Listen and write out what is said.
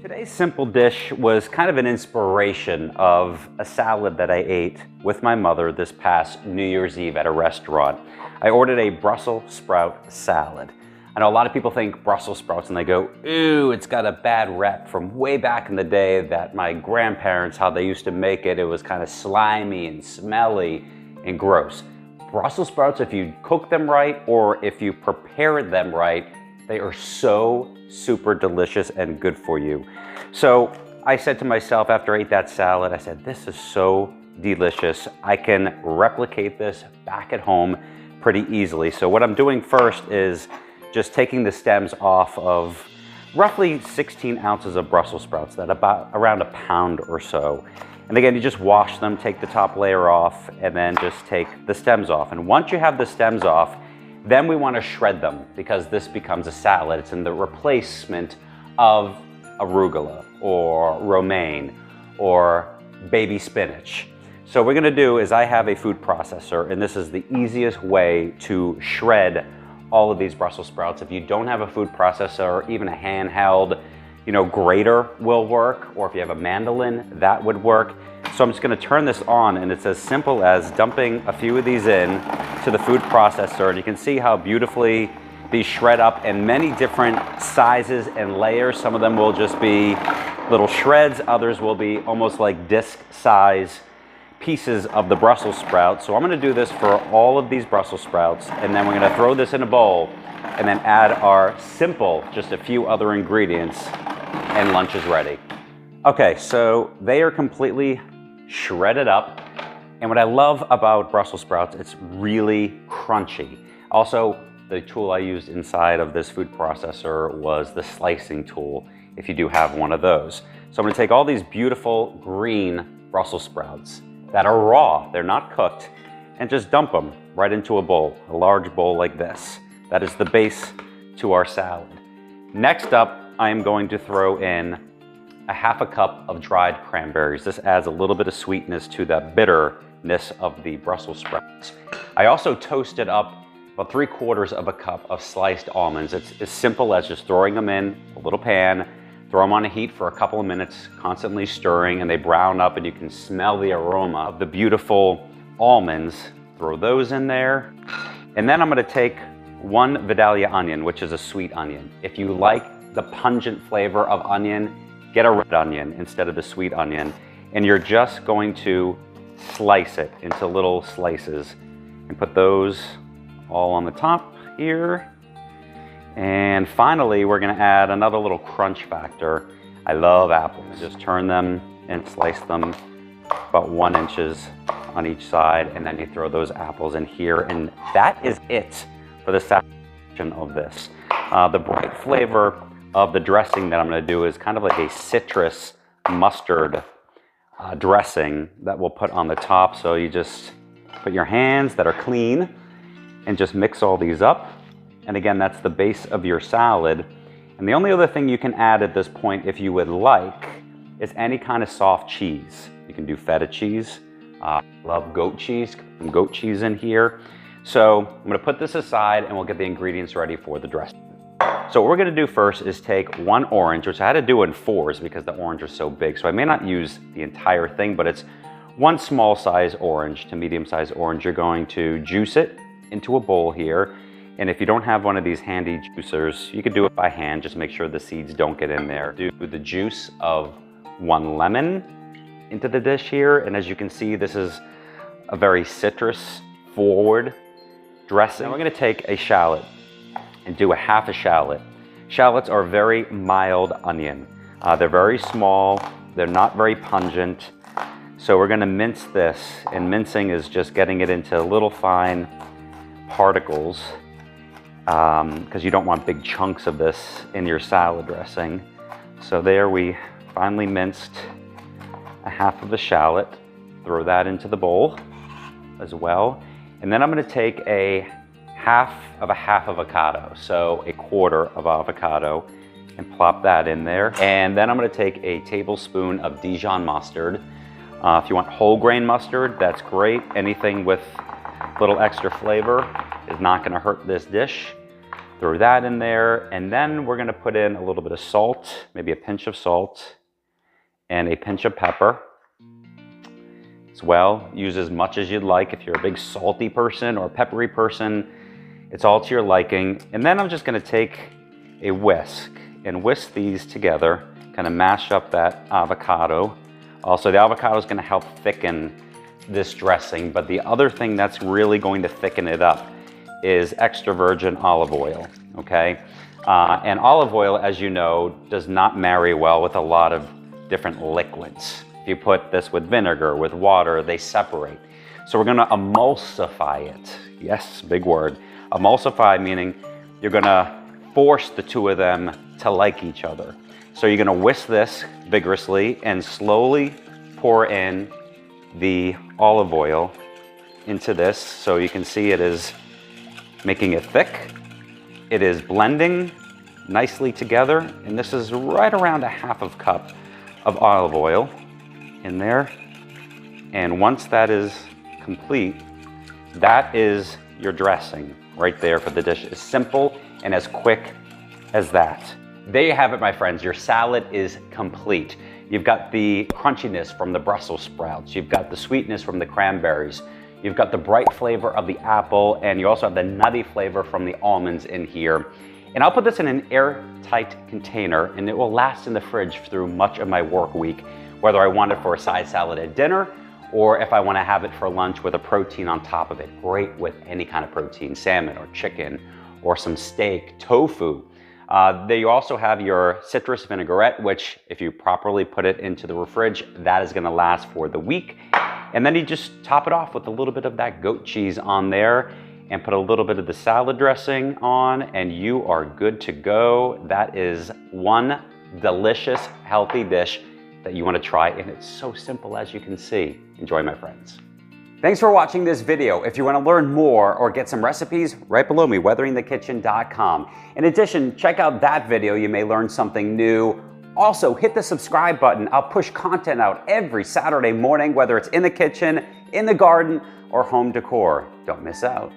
Today's simple dish was kind of an inspiration of a salad that I ate with my mother this past New Year's Eve at a restaurant. I ordered a Brussels sprout salad. I know a lot of people think Brussels sprouts and they go, ooh, it's got a bad rep from way back in the day that my grandparents, how they used to make it, it was kind of slimy and smelly and gross. Brussels sprouts, if you cook them right or if you prepare them right, they are so super delicious and good for you. So I said to myself after I ate that salad, I said, this is so delicious. I can replicate this back at home pretty easily. So what I'm doing first is just taking the stems off of roughly 16 ounces of Brussels sprouts, that about around a pound or so. And again, you just wash them, take the top layer off, and then just take the stems off. And once you have the stems off, then we want to shred them because this becomes a salad. It's in the replacement of arugula or romaine or baby spinach. So what we're going to do is I have a food processor, and this is the easiest way to shred all of these Brussels sprouts. If you don't have a food processor or even a handheld, grater will work, or if you have a mandolin, that would work. So I'm just going to turn this on, and it's as simple as dumping a few of these in to the food processor, and you can see how beautifully these shred up in many different sizes and layers. Some of them will just be little shreds, others will be almost like disc size pieces of the Brussels sprouts. So I'm going to do this for all of these Brussels sprouts, and then we're going to throw this in a bowl and then add our simple, just a few other ingredients, and lunch is ready. Okay, so they are completely shredded up, and what I love about Brussels sprouts, it's really crunchy. Also, the tool I used inside of this food processor was the slicing tool, if you do have one of those. So I'm going to take all these beautiful green Brussels sprouts that are raw, they're not cooked, and just dump them right into a bowl, a large bowl like this. That is the base to our salad. Next up, I am going to throw in a half a cup of dried cranberries. This adds a little bit of sweetness to the bitterness of the Brussels sprouts. I also toasted up about 3/4 of a cup of sliced almonds. It's as simple as just throwing them in a little pan, throw them on a heat for a couple of minutes, constantly stirring, and they brown up and you can smell the aroma of the beautiful almonds. Throw those in there. And then I'm gonna take 1 Vidalia onion, which is a sweet onion. If you like the pungent flavor of onion, get a red onion instead of the sweet onion. And you're just going to slice it into little slices and put those all on the top here. And finally, we're gonna add another little crunch factor. I love apples. Just turn them and slice them about 1 inch on each side, and then you throw those apples in here, and that is it for the section of this. The bright flavor of the dressing that I'm gonna do is kind of like a citrus mustard dressing that we'll put on the top. So you just put your hands that are clean and just mix all these up. And again, that's the base of your salad. And the only other thing you can add at this point, if you would like, is any kind of soft cheese. You can do feta cheese. I love goat cheese, some goat cheese in here. So I'm gonna put this aside and we'll get the ingredients ready for the dressing. So what we're gonna do first is take 1 orange, which I had to do in 4s because the orange is so big. So I may not use the entire thing, but it's 1 small size orange to medium size orange. You're going to juice it into a bowl here. And if you don't have one of these handy juicers, you could do it by hand. Just make sure the seeds don't get in there. Do the juice of 1 lemon into the dish here. And as you can see, this is a very citrus forward dressing. Now we're gonna take a shallot and do a half a shallot. Shallots are very mild onion. They're very small. They're not very pungent. So we're gonna mince this, and mincing is just getting it into little fine particles because you don't want big chunks of this in your salad dressing. So there we finely minced a half of a shallot. Throw that into the bowl as well. And then I'm gonna take a half avocado, so 1/4 of avocado, and plop that in there. And then I'm gonna take a tablespoon of Dijon mustard. If you want whole grain mustard, that's great. Anything with a little extra flavor is not gonna hurt this dish. Throw that in there, and then we're gonna put in a little bit of salt, maybe a pinch of salt, and a pinch of pepper. As well, use as much as you'd like. If you're a big salty person or a peppery person, it's all to your liking. And then I'm just gonna take a whisk and whisk these together, kind of mash up that avocado. Also, the avocado is gonna help thicken this dressing, but the other thing that's really going to thicken it up is extra virgin olive oil, okay? And olive oil, as you know, does not marry well with a lot of different liquids. If you put this with vinegar, with water, they separate. So we're gonna emulsify it. Yes, big word. Emulsify meaning you're gonna force the two of them to like each other. So you're gonna whisk this vigorously and slowly pour in the olive oil into this. So you can see it is making it thick. It is blending nicely together. And this is right around a half of cup of olive oil in there. And once that is complete, that is your dressing right there for the dish. As simple and as quick as that. There you have it, my friends. Your salad is complete. You've got the crunchiness from the Brussels sprouts. You've got the sweetness from the cranberries. You've got the bright flavor of the apple, and you also have the nutty flavor from the almonds in here. And I'll put this in an airtight container, and it will last in the fridge through much of my work week, whether I want it for a side salad at dinner, or if I want to have it for lunch with a protein on top of it. Great with any kind of protein, salmon or chicken, or some steak, tofu. There you also have your citrus vinaigrette, which if you properly put it into the fridge, that is gonna last for the week. And then you just top it off with a little bit of that goat cheese on there and put a little bit of the salad dressing on, and you are good to go. That is one delicious, healthy dish that you want to try, and it's so simple as you can see. Enjoy, my friends. Thanks for watching this video. If you want to learn more or get some recipes, right below me, weatheringthekitchen.com. In addition, check out that video. You may learn something new. Also, hit the subscribe button. I'll push content out every Saturday morning, whether it's in the kitchen, in the garden, or home decor. Don't miss out.